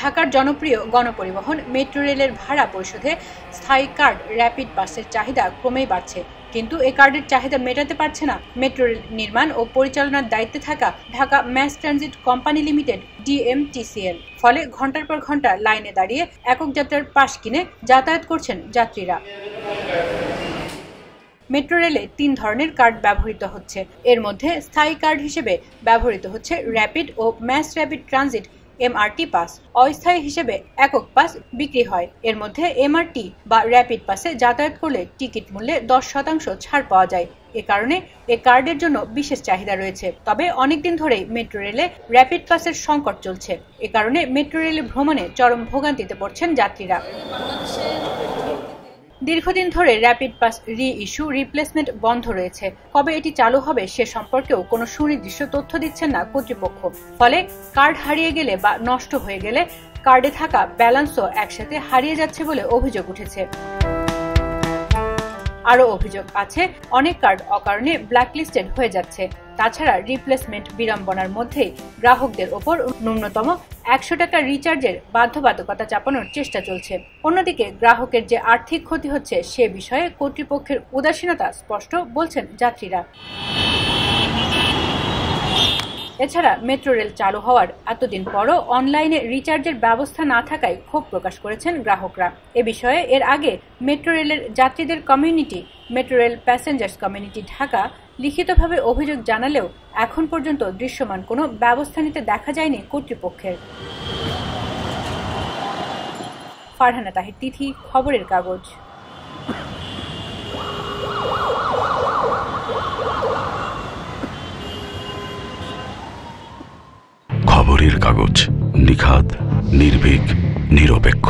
ঢাকার জনপ্রিয় গণপরিবহন মেট্রো রেলের ভাড়া পরিশোধে স্থায়ী কার্ড র্যাপিড পাসের চাহিদা ক্রমেই বাড়ছে, কিন্তু এই কার্ডের চাহিদা মেটাতে পারছে না মেট্রো রেল নির্মাণ ও পরিচালনার দায়িত্বে থাকা Dhaka mass transit company limited DMTCL। ফলে ঘন্টার পর ঘন্টা লাইনে দাঁড়িয়ে একক যাত্রার পাস কিনে যাতায়াত করছেন যাত্রীরা। মেট্রো রেলে 3 ধরনের কার্ড ব্যবহৃত হচ্ছে। এর মধ্যে স্থায়ী কার্ড হিসেবে ব্যবহৃত হচ্ছে র্যাপিড ও mass rapid transit MRT pass. অস্থায়ী হিসেবে একক পাস বিক্রি হয়। এর মধ্যে MRT বা র্যাপিড পাসে যাতায়াত করলে টিকিট মূল্যে 10% ছাড় পাওয়া যায়। এ কারণে এ কার্ডের জন্য বিশেষ চাহিদা রয়েছে। তবে অনেকদিন ধরেই মেট্রো রেলে র্যাপিড পাসের সংকট চলছে। এ কারণে মেট্রো রেলে ভ্রমণে চরম ভোগান্তিতে পড়ছেন যাত্রীরা। দীর্ঘদিন ধরে র্যাপিড পাস রি-ইস্যু রিপ্লেসমেন্ট বন্ধ রয়েছে। কবে এটি চালু হবে সে সম্পর্কেও কোনো সুনির্দিষ্ট তথ্য দিচ্ছেন না কর্তৃপক্ষ। ফলে কার্ড হারিয়ে গেলে বা নষ্ট হয়ে গেলে কার্ডে থাকা ব্যালেন্সও একসাথে হারিয়ে যাচ্ছে বলে অভিযোগ উঠেছে। আরও অভিযোগ আছে, অনেক কার্ড অকারণে ব্ল্যাকলিস্টেড হয়ে যাচ্ছে। তাছাড়া রিপ্লেসমেন্ট বিড়ম্বনার মধ্যেই গ্রাহকদের ওপর ন্যূনতম 100 টাকা রিচার্জের বাধ্যবাধকতা চাপানোর চেষ্টা চলছে। অন্যদিকে গ্রাহকের যে আর্থিক ক্ষতি হচ্ছে সে বিষয়ে কর্তৃপক্ষের উদাসীনতা স্পষ্ট বলছেন যাত্রীরা। এছাড়া মেট্রো রেল চালু হওয়ার এতদিন পরও অনলাইনে রিচার্জের ব্যবস্থা না থাকায় ক্ষোভ প্রকাশ করেছেন গ্রাহকরা। এ বিষয়ে এর আগে মেট্রো রেলের যাত্রীদের community metro rail passengers community Dhaka লিখিতভাবে অভিযোগ জানালেও এখন পর্যন্ত দৃশ্যমান কোনো ব্যবস্থা নিতে দেখা যায়নি কর্তৃপক্ষের। ফারহানা তাহির তিথি, খবরের কাগজ। খবরের কাগজ, নিখাত, নির্ভীক, নিরপেক্ষ।